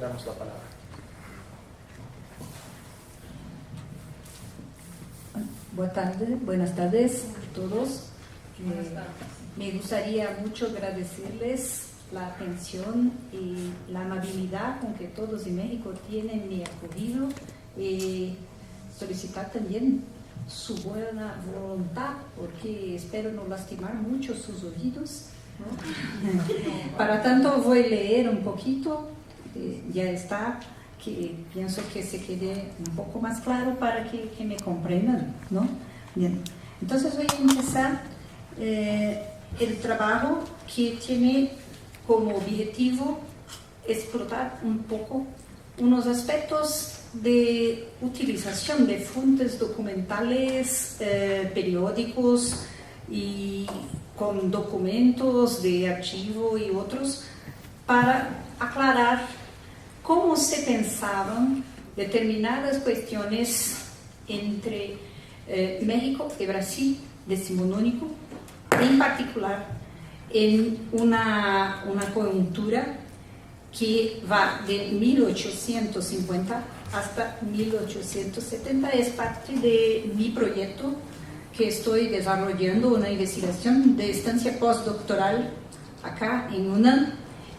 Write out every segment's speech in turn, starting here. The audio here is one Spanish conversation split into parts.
damos la palabra. Buenas tardes a todos. Me gustaría mucho agradecerles la atención y la amabilidad con que todos en México tienen mi acogido y solicitar también su buena voluntad, porque espero no lastimar mucho sus oídos, ¿no? Para tanto voy a leer un poquito, ya está, que pienso que se quede un poco más claro para que me comprendan, ¿no? Bien, entonces voy a empezar el trabajo que tiene como objetivo explotar un poco unos aspectos de utilización de fuentes documentales, periódicos y con documentos de archivo y otros para aclarar cómo se pensaban determinadas cuestiones entre México y Brasil decimonónico, en particular en una coyuntura que va de 1850 hasta 1870. Es parte de mi proyecto que estoy desarrollando, una investigación de estancia postdoctoral acá en UNAM,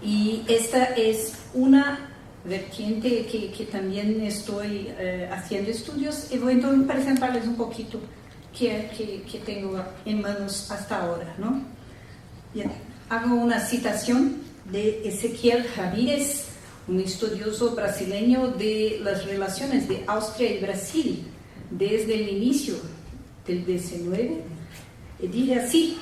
y esta es una vertiente que también estoy haciendo estudios, y voy a presentarles un poquito que tengo en manos hasta ahora, ¿no? Bien, hago una citación de Ezequiel Ramírez, un estudioso brasileño de las relaciones de Austria y Brasil desde el inicio del XIX, y dice así: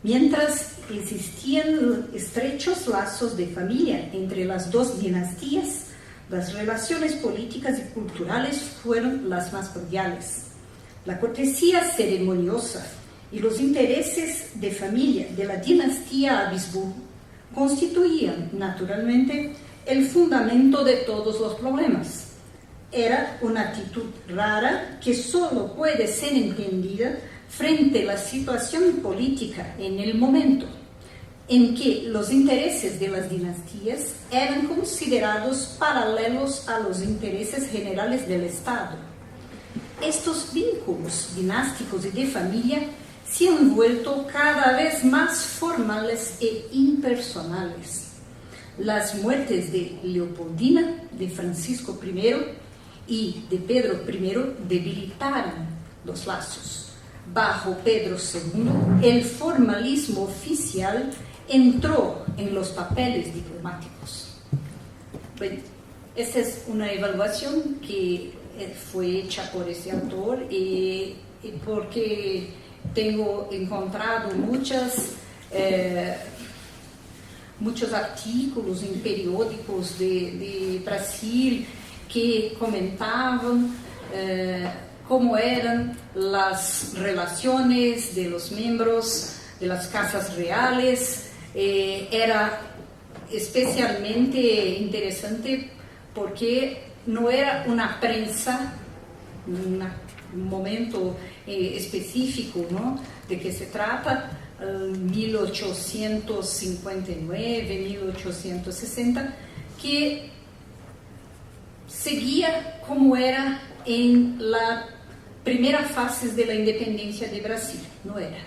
mientras existían estrechos lazos de familia entre las dos dinastías, las relaciones políticas y culturales fueron las más cordiales. La cortesía ceremoniosa y los intereses de familia de la dinastía Habsburgo constituían naturalmente el fundamento de todos los problemas. Era una actitud rara que solo puede ser entendida frente a la situación política en el momento en que los intereses de las dinastías eran considerados paralelos a los intereses generales del Estado. Estos vínculos dinásticos y de familia se han vuelto cada vez más formales e impersonales. Las muertes de Leopoldina, de Francisco I y de Pedro I debilitaron los lazos. Bajo Pedro II, el formalismo oficial entró en los papeles diplomáticos. Bueno, esta es una evaluación que fue hecha por ese autor y porque tengo encontrado muchos artículos en periódicos de Brasil que comentaban cómo eran las relaciones de los miembros de las casas reales. Era especialmente interesante porque no era una prensa, un momento específico, ¿no?, de que se trata, 1859, 1860, que seguía como era en la primera fase de la independencia de Brasil. No era.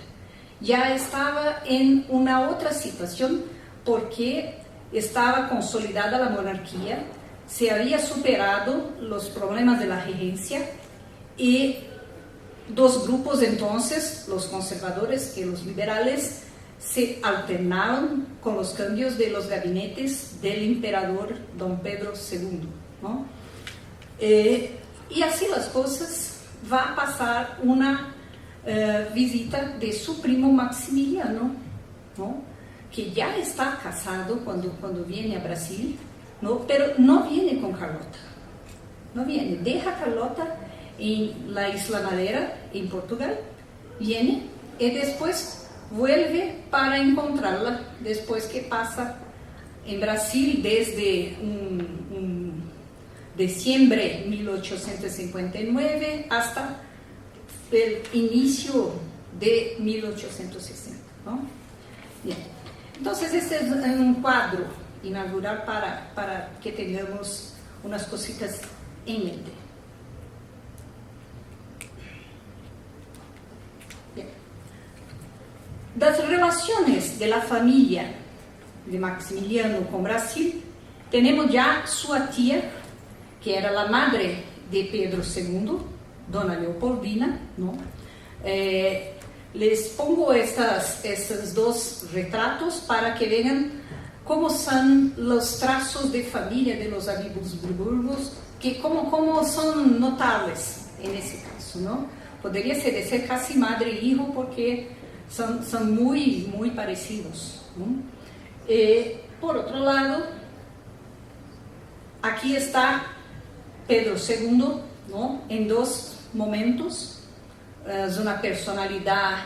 Ya estaba en una otra situación porque estaba consolidada la monarquía, se había superado los problemas de la regencia y dos grupos entonces, los conservadores y los liberales, se alternaban con los cambios de los gabinetes del emperador don Pedro II, ¿no? Y así las cosas. Va a pasar una visita de su primo Maximiliano, ¿no?, que ya está casado cuando viene a Brasil, ¿no?, pero no viene con Carlota, no viene, deja a Carlota en la Isla Madeira, en Portugal, viene y después vuelve para encontrarla después que pasa en Brasil desde diciembre de 1859 hasta el inicio de 1860, ¿no? Bien. Entonces, este es un cuadro inaugural para que tengamos unas cositas en mente. Bien. Das relaciones de la familia de Maximiliano con Brasil, tenemos ya su tía, que era la madre de Pedro II, Dona Leopoldina, ¿no? Les pongo estos dos retratos para que vean cómo son los trazos de familia de los Habsburgos, que cómo son notables en ese caso, ¿no? Podría ser casi madre e hijo porque son muy, muy parecidos, ¿no? Por otro lado, aquí está Pedro II, ¿no? En dos momentos. Es una personalidad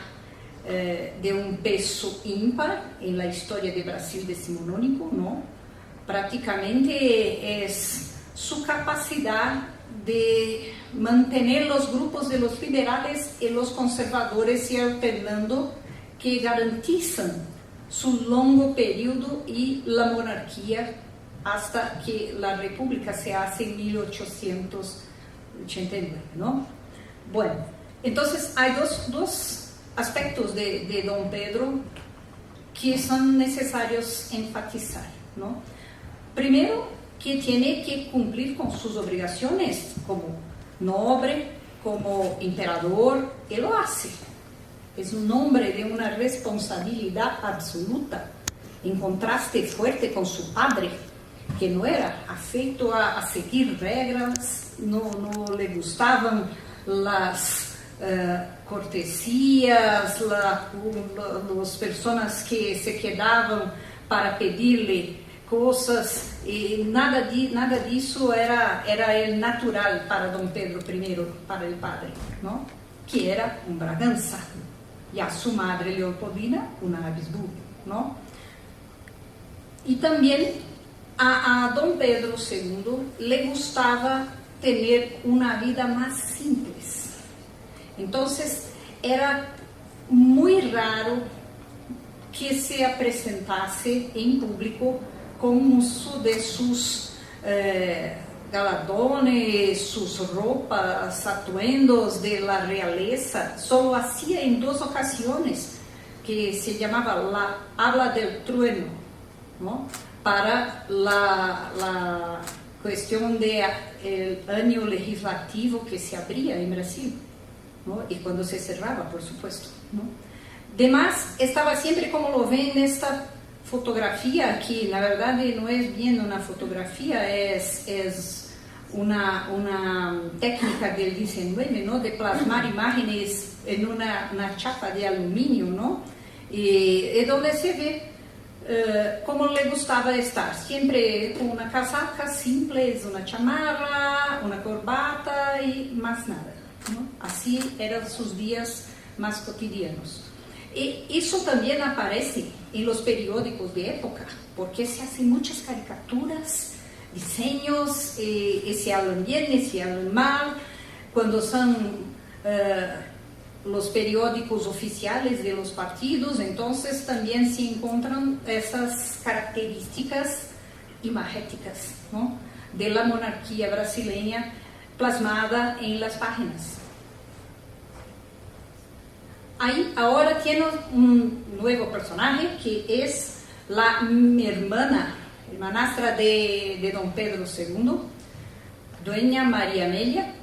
de un peso ímpar en la historia de Brasil decimonónico, ¿no? Prácticamente es su capacidad de mantener los grupos de los liberales y los conservadores y alternando, que garantizan su longo periodo y la monarquía hasta que la república se hace en 1889, ¿no? Bueno, entonces hay dos aspectos de don Pedro que son necesarios enfatizar, ¿no? Primero, que tiene que cumplir con sus obligaciones como noble, como emperador, él lo hace. Es un hombre de una responsabilidad absoluta, en contraste fuerte con su padre, que no era afecto a seguir reglas, no le gustaban las cortesías, las personas que se quedaban para pedirle cosas, y nada de eso era el natural para don Pedro I, para el padre, ¿no? Que era un Braganza, y a su madre Leopoldina, una Habsburgo, ¿no? Y también a don Pedro II le gustaba tener una vida más simple. Entonces era muy raro que se presentase en público con uso de sus galardones, sus ropas, atuendos de la realeza. Solo hacía en dos ocasiones, que se llamaba la habla del trueno, ¿no? Para la cuestión del año legislativo que se abría en Brasil, ¿no? Y cuando se cerraba, por supuesto, ¿no? Además, estaba siempre, como lo ven en esta fotografía, que la verdad no es bien una fotografía, es una técnica del 19, ¿no? De plasmar imágenes en una chapa de aluminio, ¿no? Y donde se ve cómo le gustaba estar, siempre con una casaca simple, una chamarra, una corbata y más nada, ¿no? Así eran sus días más cotidianos. Y eso también aparece en los periódicos de época, porque se hacen muchas caricaturas, diseños, y se hablan bien y se hablan mal. Cuando son los periódicos oficiales de los partidos, entonces también se encuentran esas características imagéticas, ¿no? De la monarquía brasileña plasmada en las páginas. Ahí ahora tiene un nuevo personaje que es la hermanastra de don Pedro II, doña María Amelia,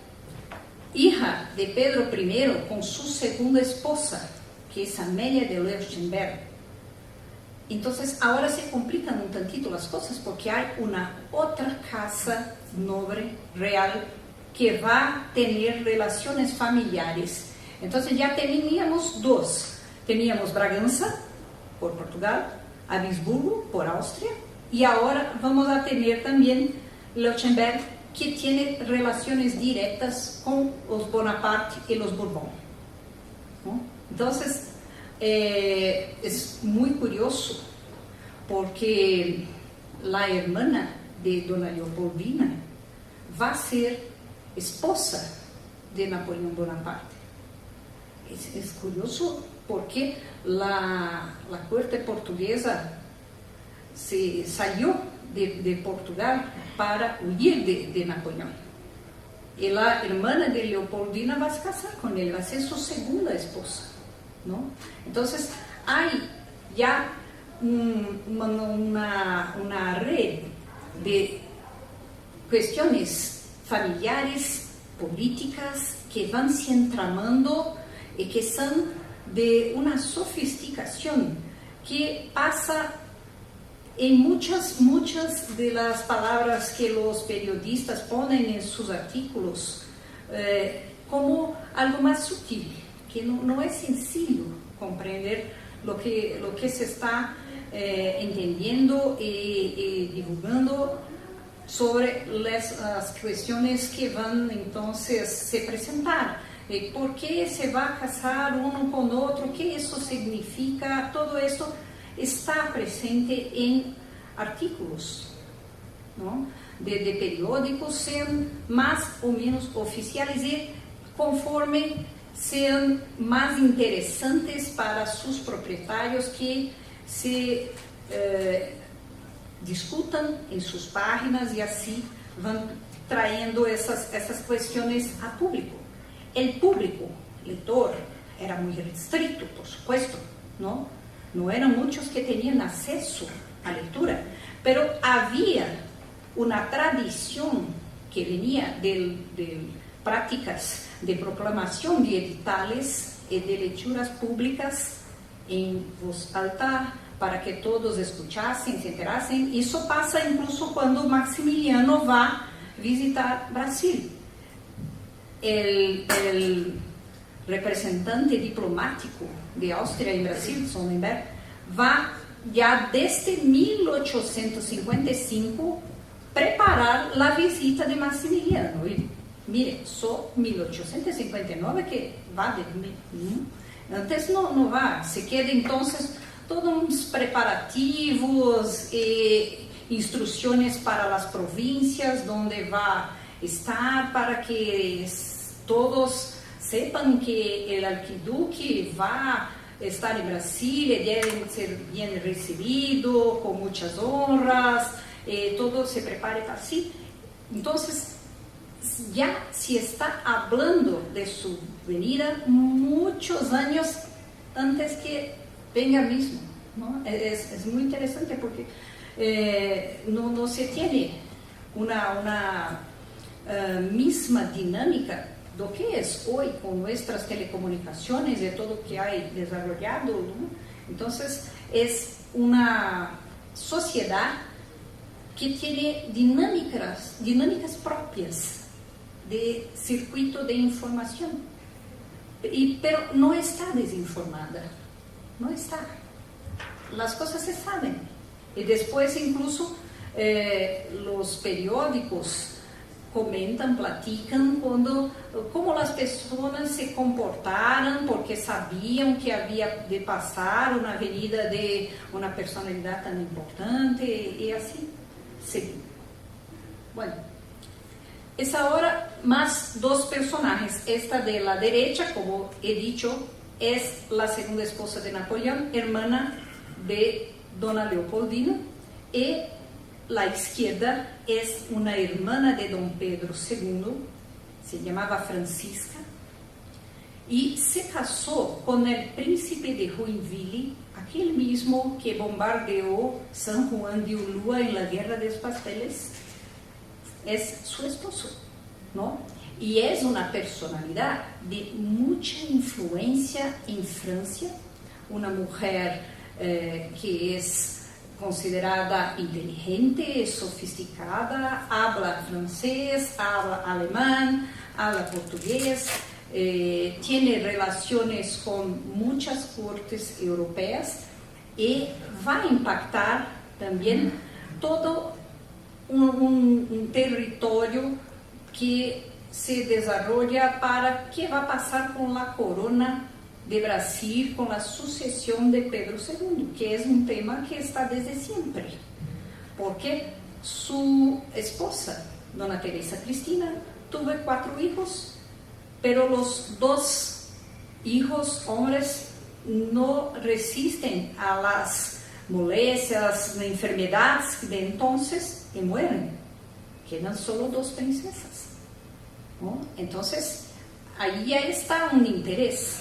hija de Pedro I con su segunda esposa, que es Amelia de Leuchtenberg. Entonces ahora se complican un tantito las cosas porque hay una otra casa noble real que va a tener relaciones familiares. Entonces ya teníamos dos, teníamos Braganza por Portugal, Habsburgo por Austria, y ahora vamos a tener también Leuchtenberg, que tiene relaciones directas con los Bonaparte y los Borbón, ¿no? Entonces es muy curioso porque la hermana de dona Leopoldina va a ser esposa de Napoleón Bonaparte. Es curioso porque la corte portuguesa se salió de Portugal para huir de Napoleón. Y la hermana de Leopoldina va a se casar con él, va a ser su segunda esposa, ¿no? Entonces hay ya una red de cuestiones familiares, políticas, que van se entramando y que son de una sofisticación que pasa en muchas de las palabras que los periodistas ponen en sus artículos como algo más sutil, que no es sencillo comprender lo que se está entendiendo y divulgando sobre las cuestiones que van entonces se presentar. ¿Por qué se va a casar uno con otro? ¿Qué eso significa? Todo esto está presente en artículos, ¿no? de periódicos, sean más o menos oficiales y conforme sean más interesantes para sus propietarios, que se discutan en sus páginas y así van trayendo esas cuestiones a público. El público lector era muy restricto, por supuesto, no eran muchos que tenían acceso a lectura, pero había una tradición que venía de prácticas de proclamación de editales y de lecturas públicas en voz alta para que todos escuchasen, se enterasen. Eso pasa incluso cuando Maximiliano va a visitar Brasil. El representante diplomático de Austria en Brasil, Sonnenberg, va ya desde 1855 preparar la visita de Maximiliano. Y mire, só 1859 que va de antes no va, se queda entonces todos uns preparativos e instrucciones para las provincias donde va a estar, para que todos sepan que el arquiduque va a estar en Brasil y deben ser bien recibido con muchas honras, todo se prepare para sí. Entonces ya se está hablando de su venida muchos años antes que venga mismo, ¿no? Es muy interesante porque no se tiene una misma dinámica do que es hoy con nuestras telecomunicaciones y todo que hay desarrollado, ¿no? Entonces es una sociedad que tiene dinámicas propias de circuito de información, pero no está desinformada, no está. Las cosas se saben. Y después incluso los periódicos comentan, platican cómo las personas se comportaron porque sabían que había de pasar una venida de una personalidad tan importante y así seguimos. Bueno, es ahora más dos personajes. Esta de la derecha, como he dicho, es la segunda esposa de Napoleón, hermana de Dona Leopoldina, y la izquierda es una hermana de Don Pedro II, se llamaba Francisca, y se casó con el príncipe de Joinville, aquel mismo que bombardeó San Juan de Ulúa en la Guerra de los Pasteles. Es su esposo, ¿no? Y es una personalidad de mucha influencia en Francia, una mujer que es considerada inteligente, sofisticada, habla francés, habla alemán, habla portugués, tiene relaciones con muchas cortes europeas y va a impactar también todo un territorio que se desarrolla para qué va a pasar con la corona de Brasil, con la sucesión de Pedro II, que es un tema que está desde siempre, porque su esposa, Dona Teresa Cristina, tuvo 4 hijos, pero los 2 hijos hombres no resisten a las molestias, enfermedades de entonces y mueren. Quedan solo 2 princesas, ¿no? Entonces, ahí ya está un interés.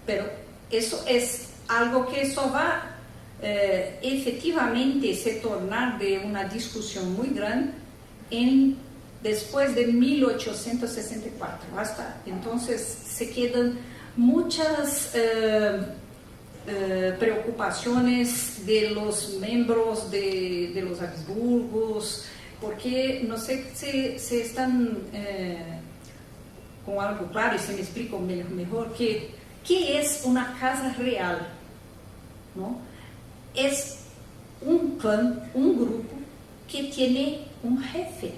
Pero eso es algo que eso va efectivamente se tornar de una discusión muy grande después de 1864. Hasta entonces se quedan muchas preocupaciones de los miembros de los Habsburgos, porque no sé si están con algo claro y se me explico mejor ¿qué es una casa real? ¿No? Es un clan, un grupo que tiene un jefe.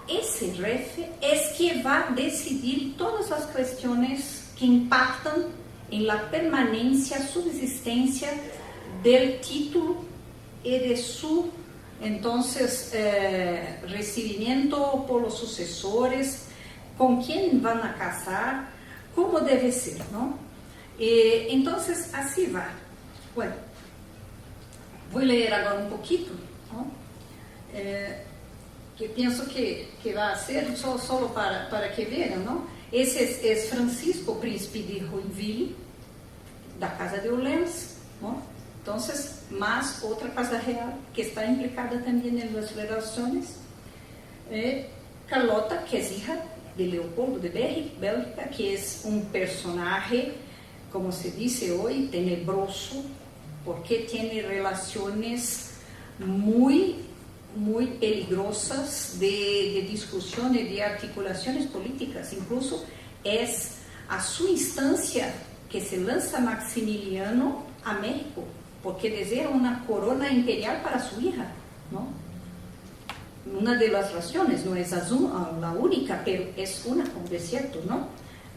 Ese jefe es que va a decidir todas las cuestiones que impactan en la permanencia, subsistencia del título y de su entonces recibimiento por los sucesores, con quién van a casar, cómo debe ser, ¿no? Entonces así va. Bueno, voy a leer ahora un poquito, ¿no? Que pienso que va a ser solo para que vean, ¿no? Ese es Francisco, príncipe de Joinville, da Casa de Orleans, ¿no? Entonces, más otra casa real que está implicada también en las relaciones. Carlota, que es hija de Leopoldo de Bélgica, que es un personaje, como se dice hoy, tenebroso, porque tiene relaciones muy peligrosas de discusiones, de articulaciones políticas. Incluso es a su instancia que se lanza Maximiliano a México, porque desea una corona imperial para su hija, ¿no? Una de las razones, no es la única, pero es una, como es cierto, ¿no?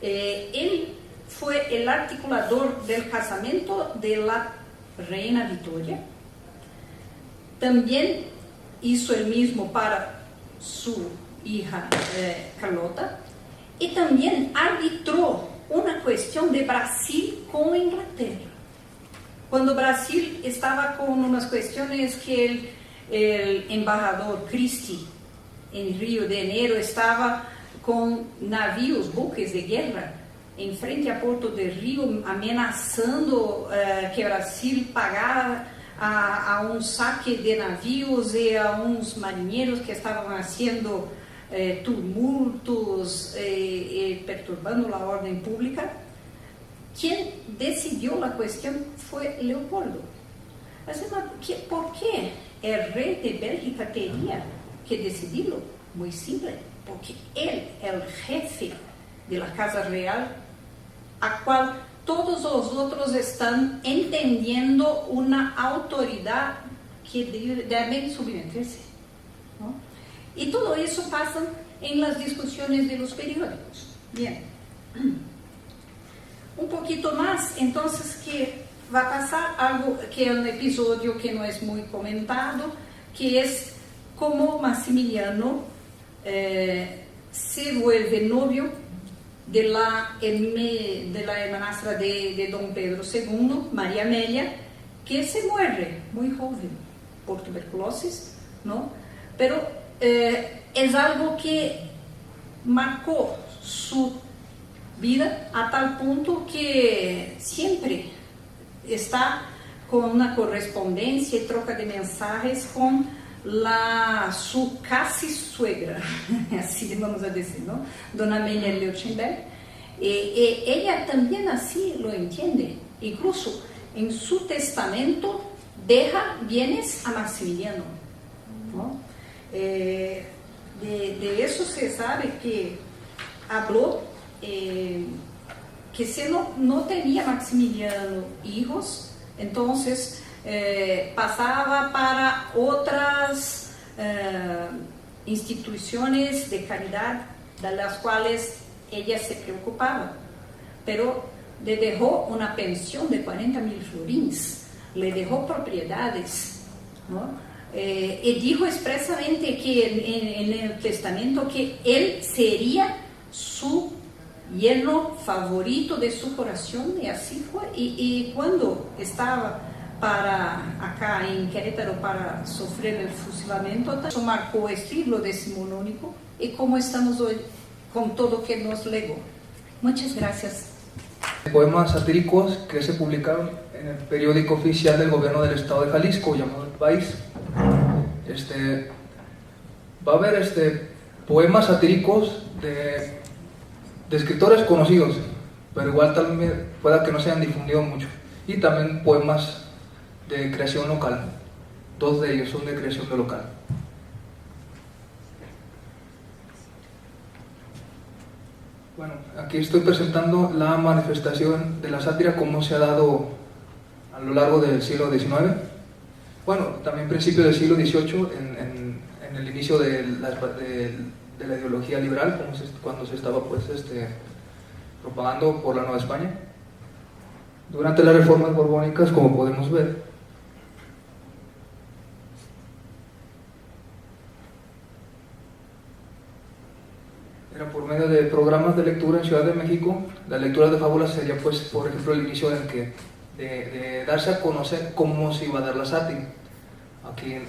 Él fue el articulador del casamiento de la reina Victoria. También hizo el mismo para su hija Carlota, y también arbitró una cuestión de Brasil con Inglaterra. Cuando Brasil estaba con unas cuestiones que el embajador Christie en Río de Janeiro estaba con navíos, buques de guerra en frente a Porto de Río, amenazando que Brasil pagara a un saque de navíos y a unos marineros que estaban haciendo tumultos perturbando la orden pública. Quien decidió la cuestión fue Leopoldo. ¿Por qué el rey de Bélgica tenía que decidirlo? Muy simple, porque él, el jefe de la Casa Real, a cual todos los otros están entendiendo una autoridad que debe submeterse, ¿no? Y todo eso pasa en las discusiones de los periódicos. Bien. Un poquito más, entonces, que va a pasar algo que es un episodio que no es muy comentado, que es cómo Maximiliano se vuelve novio de la hermanastra de don Pedro II, María Amelia, que se muere muy joven por tuberculosis, ¿no? Pero es algo que marcó su vida a tal punto que siempre está con una correspondencia y troca de mensajes con su casi suegra, así vamos a decir, ¿no? Dona Amelia Leuchtenberg. Ella también así lo entiende. Incluso en su testamento deja bienes a Maximiliano, ¿no? De eso se sabe que habló que si no tenía Maximiliano hijos, entonces pasaba para otras instituciones de caridad de las cuales ella se preocupaba, pero le dejó una pensión de 40.000 florins, le dejó propiedades, ¿no? Y dijo expresamente que en el testamento que él sería su yerno favorito de su corazón, y así fue. Y cuando estaba para acá en Querétaro para sufrir el fusilamiento. Eso marcó el siglo decimonónico y cómo estamos hoy con todo que nos legó. Muchas gracias. Poemas satíricos que se publicaron en el periódico oficial del gobierno del estado de Jalisco llamado El País. Va a haber poemas satíricos de escritores conocidos, pero igual también pueda que no se hayan difundido mucho, y también poemas de creación local. 2 de ellos son de creación local. Bueno, aquí estoy presentando la manifestación de la sátira como se ha dado a lo largo del siglo XIX, bueno, también principio del siglo XVIII, en el inicio de la ideología liberal, cuando se estaba propagando por la Nueva España. Durante las reformas borbónicas, como podemos ver, era por medio de programas de lectura en Ciudad de México. La lectura de fábulas sería, pues, por ejemplo, el inicio de darse a conocer cómo se iba a dar la sátira aquí en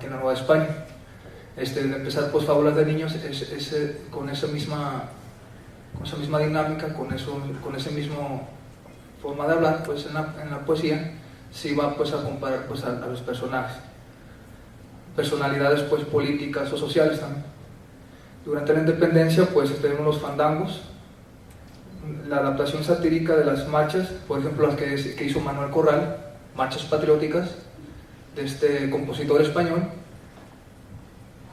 la Nueva España. De empezar, pues, fábulas de niños con esa misma dinámica, con esa misma forma de hablar, pues en la poesía se iba, pues, a comparar, pues, a los personalidades, pues, políticas o sociales también. Durante la independencia, pues, tenemos los fandangos, la adaptación satírica de las marchas, por ejemplo las que hizo Manuel Corral, marchas patrióticas de este compositor español,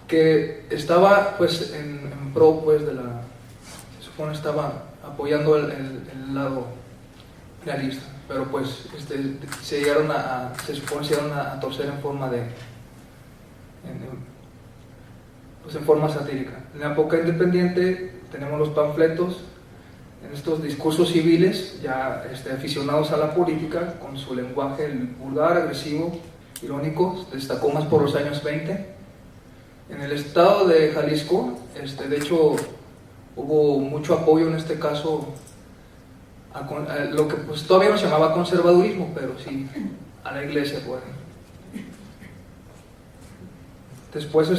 que estaba, pues, en pro, pues, se supone estaba apoyando el lado realista, pero pues se supone se llegaron a torcer en forma en forma satírica. En la época independiente tenemos los panfletos, en estos discursos civiles ya aficionados a la política, con su lenguaje vulgar, agresivo, irónico, destacó más por los años 20. En el estado de Jalisco, de hecho, hubo mucho apoyo en este caso a lo que, pues, todavía no se llamaba conservadurismo, pero sí a la iglesia, pues. Después,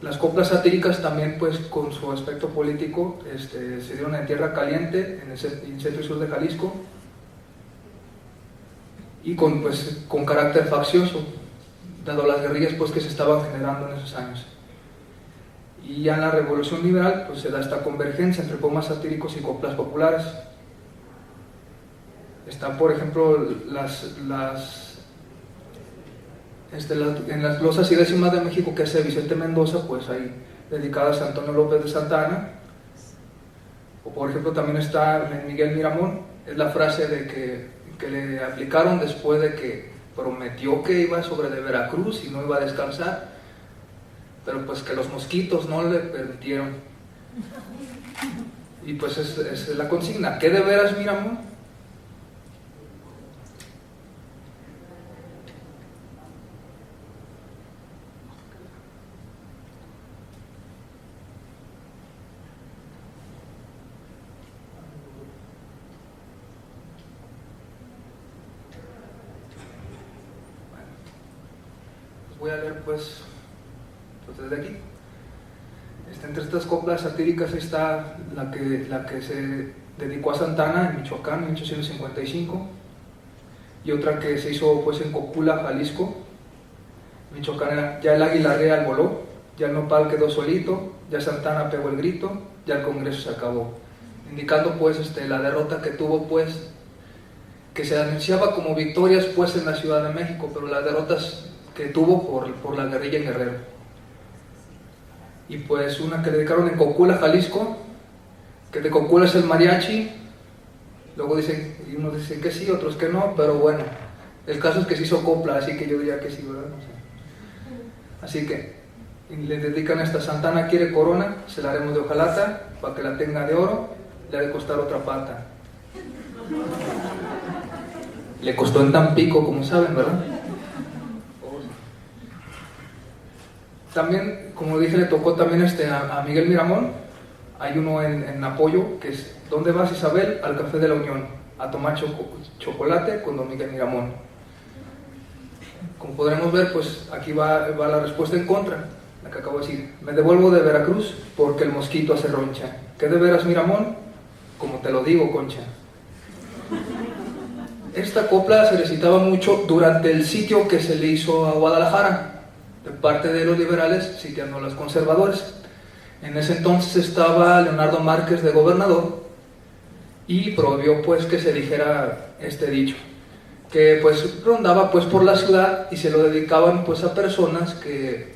las coplas satíricas también, pues, con su aspecto político, se dieron en Tierra Caliente, en el centro y sur de Jalisco, y con carácter faccioso, dado las guerrillas, pues, que se estaban generando en esos años. Y ya en la Revolución Liberal, pues, se da esta convergencia entre poemas satíricos y coplas populares. Están, por ejemplo, en las glosas y décimas de México que hace Vicente Mendoza, pues hay dedicadas a Antonio López de Santa Anna. O, por ejemplo, también está Miguel Miramón, es la frase que le aplicaron después de que prometió que iba sobre de Veracruz y no iba a descansar, pero pues que los mosquitos no le permitieron. Y pues es la consigna: ¿qué de veras, Miramón? Voy a leer, pues desde aquí. Entre estas coplas satíricas está la que se dedicó a Santana en Michoacán en 1855, y otra que se hizo, pues, en Cocula, Jalisco. Michoacán era: ya el águila real voló, ya el nopal quedó solito, ya Santana pegó el grito, ya el Congreso se acabó, indicando, pues, la derrota que tuvo, pues, que se anunciaba como victorias, pues, en la Ciudad de México, pero las derrotas que tuvo por la guerrilla en Guerrero. Y pues una que le dedicaron en Cocula, Jalisco, que de Cocula es el mariachi. Luego dicen, y unos dicen que sí, otros que no, pero bueno, el caso es que se hizo copla, así que yo diría que sí, ¿verdad? No sé. Así que le dedican esta: Santana quiere corona, se la haremos de hojalata, para que la tenga de oro, le ha de costar otra pata. Le costó en Tampico, como saben, ¿verdad? También, como dije, le tocó también a Miguel Miramón. Hay uno en apoyo, que es: ¿dónde vas, Isabel? Al Café de la Unión, a tomar chocolate con don Miguel Miramón. como podremos ver, pues aquí va la respuesta en contra, la que acabo de decir. Me devuelvo de Veracruz porque el mosquito hace roncha. ¿Qué de veras, Miramón? Como te lo digo, concha. Esta copla se recitaba mucho durante el sitio que se le hizo a Guadalajara, de parte de los liberales sitiando a los conservadores. En ese entonces estaba Leonardo Márquez de gobernador y prohibió pues que se dijera este dicho, que pues rondaba pues por la ciudad y se lo dedicaban pues a personas que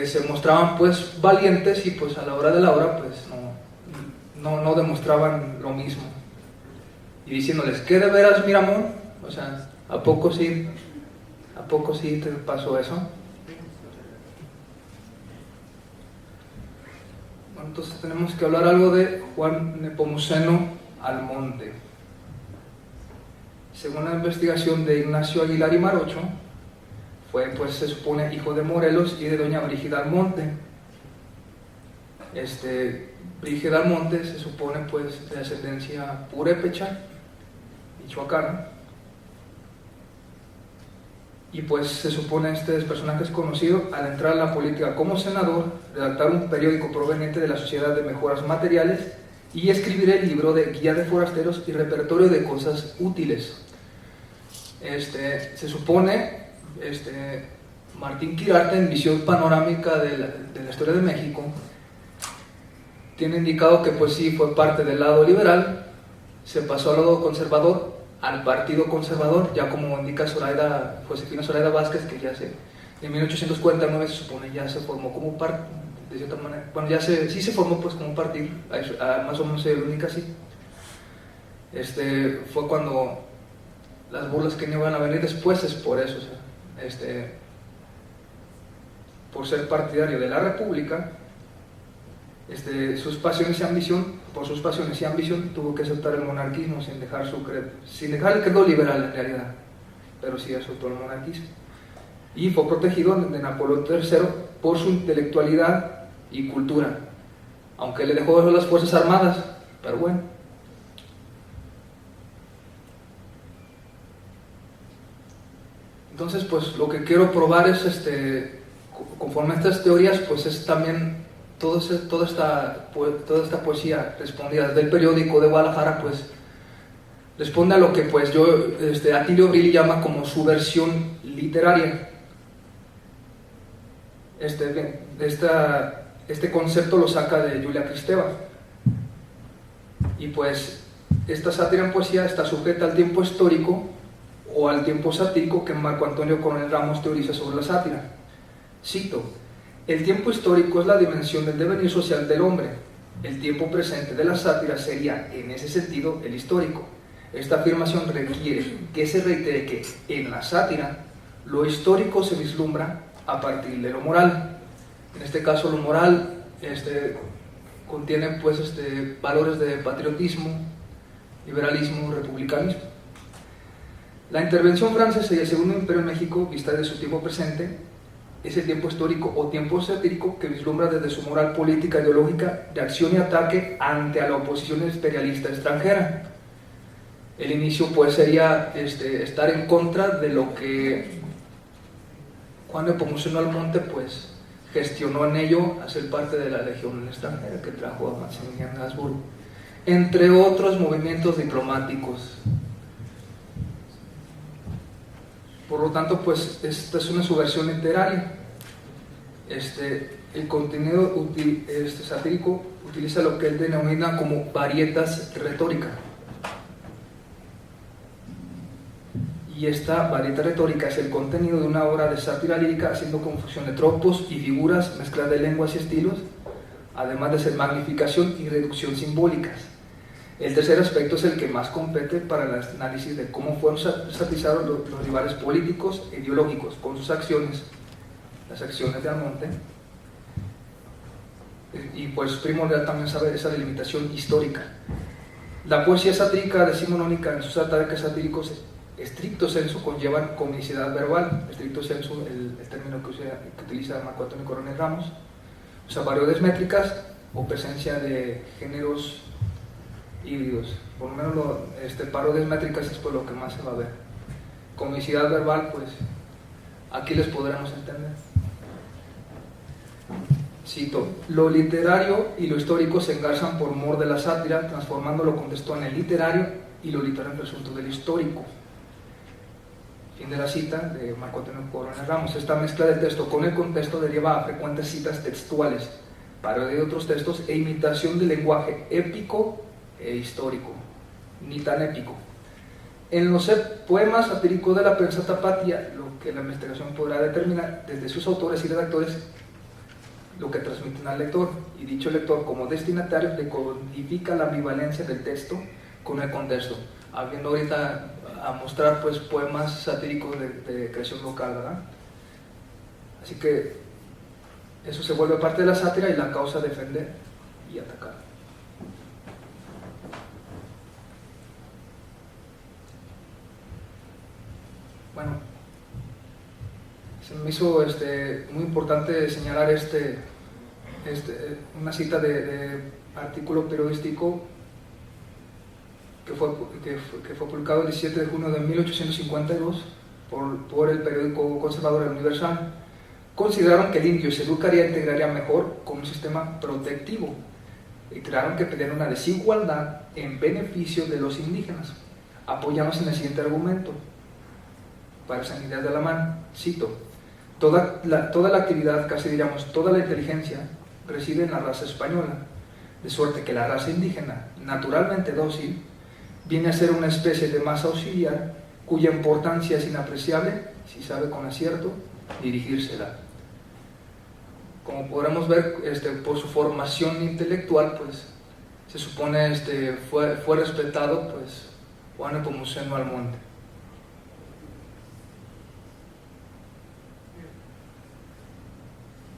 se mostraban pues valientes y pues a la hora de la hora pues no demostraban lo mismo. Y diciéndoles, ¿qué de veras, Miramón? O sea, ¿a poco sí te pasó eso? Bueno, entonces tenemos que hablar algo de Juan Nepomuceno Almonte. Según la investigación de Ignacio Aguilar y Marocho, fue, pues se supone, hijo de Morelos y de doña Brígida Almonte. Brígida Almonte se supone pues de ascendencia purépecha, michoacana, y pues se supone este personaje es conocido al entrar a la política como senador, redactar un periódico proveniente de la Sociedad de Mejoras Materiales y escribir el libro de Guía de Forasteros y Repertorio de Cosas Útiles. Se supone Martín Quirarte, en Visión Panorámica de la Historia de México, tiene indicado que pues sí fue parte del lado liberal, se pasó al lado conservador, al Partido Conservador, ya como indica Josefina Zoraida Vázquez, que ya en 1849 se supone ya se formó como partido, de cierta manera, bueno, sí se formó pues como partido, más o menos se ubica así. Fue cuando las burlas que no iban a venir después es por eso, o sea, por ser partidario de la República, por sus pasiones y ambición tuvo que aceptar el monarquismo sin dejar el credo liberal en realidad, pero sí aceptó el monarquismo y fue protegido de Napoleón III por su intelectualidad y cultura, aunque le dejó las fuerzas armadas, pero bueno. Entonces pues lo que quiero probar es conforme a estas teorías pues es también toda esta poesía respondida del periódico de Guadalajara, pues responde a lo que pues Atilio Brilli llama como su versión literaria. Este concepto lo saca de Julia Kristeva, y pues esta sátira en poesía está sujeta al tiempo histórico o al tiempo satírico que Marco Antonio Coronel Ramos teoriza sobre la sátira. Cito: el tiempo histórico es la dimensión del devenir social del hombre. El tiempo presente de la sátira sería, en ese sentido, el histórico. Esta afirmación requiere que se reitere que, en la sátira, lo histórico se vislumbra a partir de lo moral. En este caso, lo moral contiene pues, valores de patriotismo, liberalismo, republicanismo. La intervención francesa y el Segundo Imperio en México, vista de su tiempo presente, es el tiempo histórico o tiempo satírico que vislumbra desde su moral política ideológica de acción y ataque ante a la oposición imperialista extranjera. El inicio pues sería estar en contra de lo que Juan Nepomuceno Almonte pues gestionó en ello, hacer parte de la legión extranjera que trajo a Maximiliano de Habsburgo, entre otros movimientos diplomáticos. Por lo tanto, pues esta es una subversión literaria. El contenido satírico utiliza lo que él denomina como varietas retórica. Y esta varieta retórica es el contenido de una obra de sátira lírica haciendo confusión de tropos y figuras, mezcla de lenguas y estilos, además de ser magnificación y reducción simbólicas. El tercer aspecto es el que más compete para el análisis de cómo fueron satirizados los rivales políticos e ideológicos con sus acciones, las acciones de Almonte, y pues primordial también saber esa delimitación histórica. La poesía satírica decimonónica en sus ataques satíricos estricto sensu conllevan comicidad verbal, estricto sensu el término que utiliza Marco Antonio Coronel Ramos, o sea, variedades métricas o presencia de géneros híbridos, por lo menos parodias métricas es por lo que más se va a ver. Comicidad verbal, pues Aquí les podremos entender. Cito: lo literario y lo histórico se engarzan por mor de la sátira, transformando lo contexto en el literario y lo literario en resultado del histórico. Fin de la cita de Marco Antonio Coronel Ramos. Esta mezcla de texto con el contexto deriva a frecuentes citas textuales, parodia de otros textos e imitación del lenguaje épico e histórico, ni tan épico. En los poemas satíricos de la prensa tapatía, lo que la investigación podrá determinar desde sus autores y redactores, lo que transmiten al lector, y dicho lector como destinatario decodifica la ambivalencia del texto con el contexto, habiendo ahorita a mostrar pues poemas satíricos de creación local, ¿verdad? Así que eso se vuelve parte de la sátira y la causa defender y atacar. Bueno, se me hizo muy importante señalar una cita de artículo periodístico que fue publicado el 17 de junio de 1852 por el periódico conservador El Universal. Consideraron que el indio se educaría e integraría mejor con un sistema protectivo y crearon que pedían una desigualdad en beneficio de los indígenas, apoyándose en el siguiente argumento para sanidad de la mano. Cito: toda la actividad, casi diríamos toda la inteligencia, reside en la raza española, de suerte que la raza indígena, naturalmente dócil, viene a ser una especie de masa auxiliar cuya importancia es inapreciable si sabe con acierto dirigírsela. Como podremos ver, por su formación intelectual, pues se supone fue respetado, pues Juan Nepomuceno Almonte.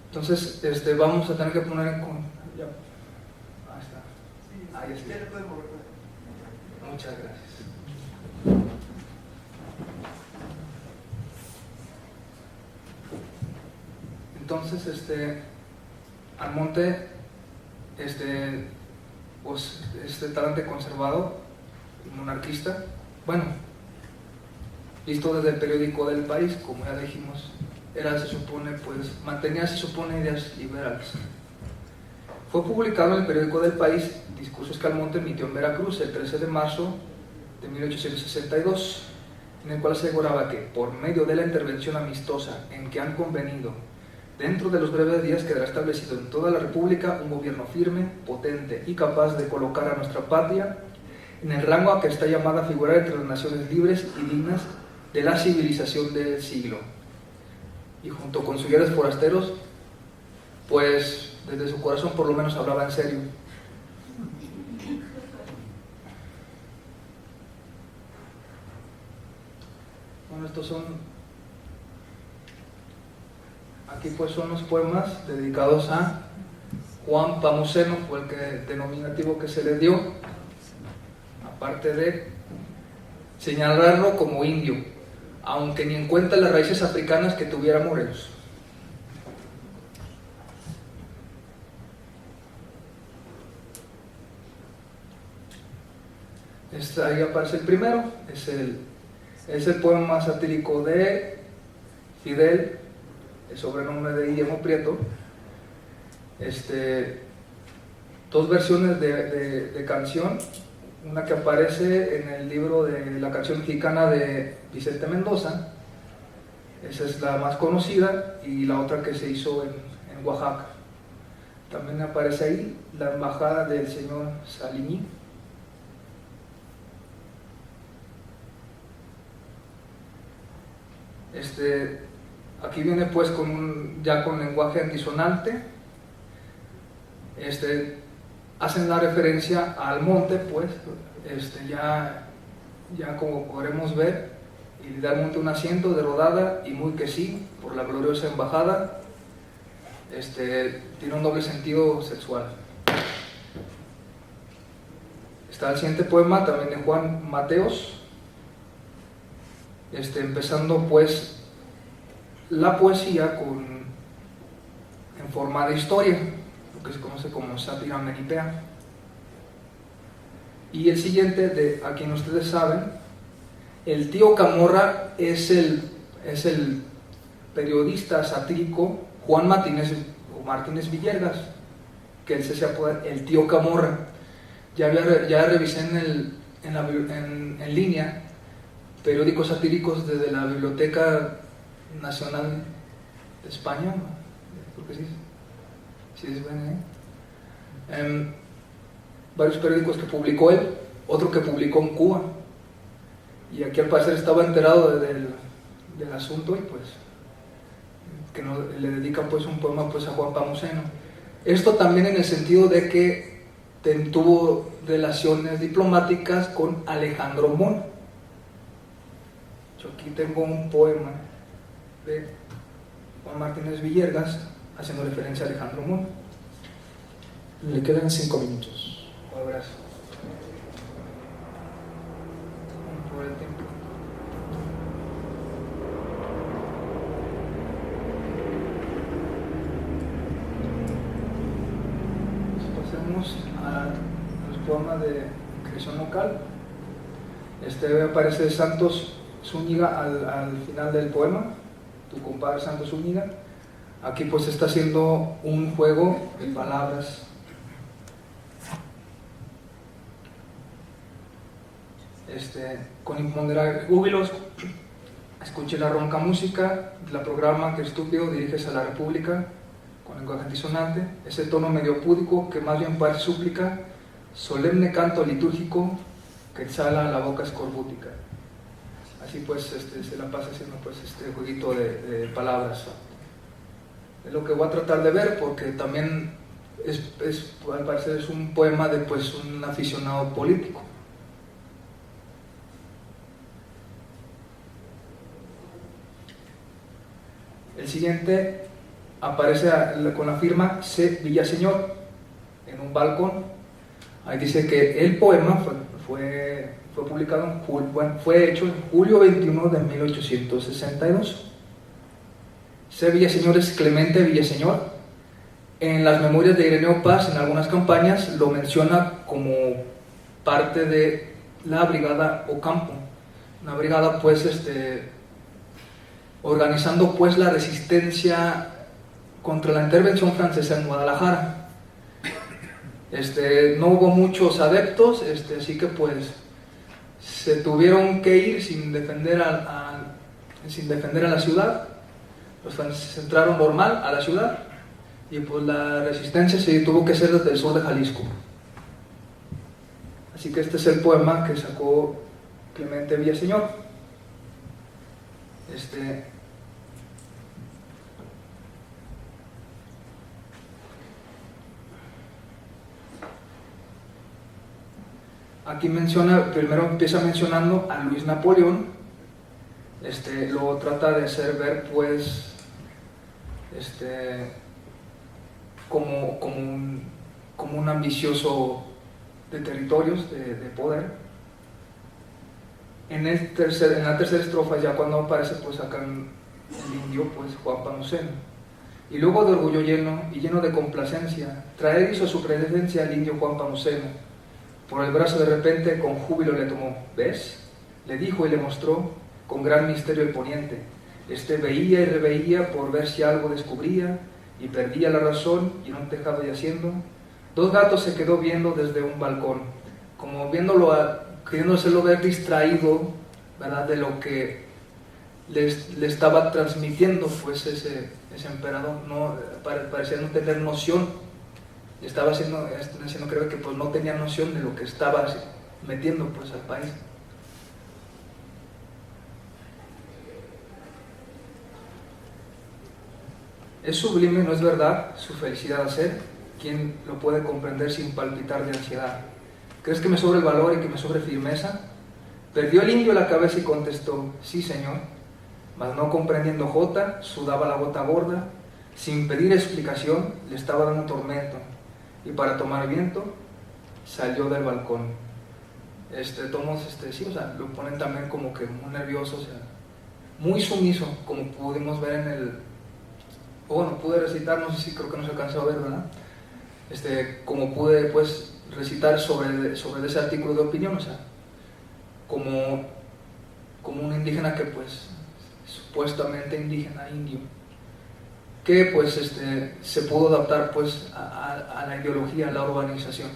Entonces, vamos a tener que poner en ya. Ahí está. Ahí está. Muchas gracias. Entonces, Almonte, pues, talante conservador, monarquista, bueno, visto desde el periódico del País, como ya dijimos, mantenía, se supone, ideas liberales. Fue publicado en el periódico del País discursos que Almonte emitió en Veracruz el 13 de marzo de 1862, en el cual aseguraba que, por medio de la intervención amistosa en que han convenido, dentro de los breves días quedará establecido en toda la República un gobierno firme, potente y capaz de colocar a nuestra patria en el rango a que está llamada a figurar entre las naciones libres y dignas de la civilización del siglo. Y junto con sus guías forasteros, pues desde su corazón por lo menos hablaba en serio. Bueno, estos son, aquí pues son los poemas dedicados a Juan Pamuceno, fue el denominativo que se le dio, aparte de señalarlo como indio, aunque ni en cuenta las raíces africanas que tuviera Morelos. Ahí aparece el primero, es el poema satírico de Fidel, el sobrenombre de Guillermo Prieto. Dos versiones de canción, una que aparece en el libro de la canción mexicana de Vicente Mendoza, esa es la más conocida, y la otra que se hizo en Oaxaca. También aparece ahí la embajada del señor Saliní. Aquí viene pues ya con lenguaje antisonante. Hacen la referencia al monte, pues, ya como podremos ver, y le da al monte un asiento de rodada y muy que sí, por la gloriosa embajada. Tiene un doble sentido sexual. Está el siguiente poema, también de Juan Mateos, empezando pues la poesía en forma de historia, lo que se conoce como sátira menipea. Y el siguiente, a quien ustedes saben, el tío Camorra es el periodista satírico Juan Martínez Villegas, que él se hacía el tío Camorra. Ya revisé en línea periódicos satíricos desde la Biblioteca Nacional de España, creo que sí es bueno, varios periódicos que publicó él, otro que publicó en Cuba, y aquí al parecer estaba enterado del asunto y pues que le dedican pues un poema pues a Juan Pamuseno. Esto también en el sentido de que tuvo relaciones diplomáticas con Alejandro Mon. Yo aquí tengo un poema de Juan Martínez Villegas haciendo referencia a Alejandro Mon. Le quedan 5 minutos. Un abrazo. Por el tiempo. Pasemos a los poemas de creación local. Aparece Santos Zúñiga al final del poema, tu compadre Santos Zúñiga. Aquí pues está haciendo un juego de palabras. Con imponderables júbilos, escuché la ronca música, la programa que estúpido diriges a la república, con lenguaje antisonante, ese tono medio púdico que más bien parece súplica, solemne canto litúrgico que exhala la boca escorbútica. Así pues se la pasa haciendo pues este jueguito de palabras. Es lo que voy a tratar de ver, porque también al parecer es un poema de pues un aficionado político. El siguiente aparece con la firma C. Villaseñor en un balcón. Ahí dice que el poema fue publicado fue hecho en julio 21 de 1862. C. Villaseñor es Clemente Villaseñor. En las memorias de Ireneo Paz, en algunas campañas, lo menciona como parte de la brigada Ocampo, una brigada pues organizando pues la resistencia contra la intervención francesa en Guadalajara. No hubo muchos adeptos, así que pues se tuvieron que ir sin defender a la ciudad. Los franceses entraron normal a la ciudad y pues la resistencia se tuvo que hacer desde el sur de Jalisco. Así que este es el poema que sacó Clemente Villaseñor. Aquí primero empieza mencionando a Luis Napoleón, luego trata de hacer ver pues como un ambicioso de territorios, de poder. En la tercera estrofa, ya cuando aparece pues acá el indio pues Juan Pamuseno, y luego de orgullo lleno de complacencia, traer hizo a su presencia el indio Juan Pamuseno. Por el brazo de repente con júbilo le tomó. ¿Ves? Le dijo y le mostró con gran misterio el poniente. Veía y reveía por ver si algo descubría, y perdía la razón, y en un tejado yaciendo 2 gatos se quedó viendo desde un balcón, como queriéndoselo ver distraído, ¿verdad?, de lo que le estaba transmitiendo pues ese emperador. Parecía no tener noción. Estaba haciendo creo que pues no tenía noción de lo que estaba metiendo pues al país. Es sublime, ¿no es verdad?, su felicidad a ser. ¿Quién lo puede comprender sin palpitar de ansiedad? ¿Crees que me sobre el valor y que me sobre firmeza? Perdió el indio la cabeza y contestó, sí señor, mas no comprendiendo jota, sudaba la gota gorda, sin pedir explicación le estaba dando tormento, y para tomar viento salió del balcón. Sí, o sea, lo ponen también como que muy nervioso, o sea, muy sumiso, como pudimos ver pude recitar, no sé si creo que no se alcanzó a ver, ¿verdad? Como pude pues recitar sobre ese artículo de opinión, o sea, como un indígena que pues supuestamente indígena, indio, que pues se pudo adaptar pues a la ideología, a la urbanización.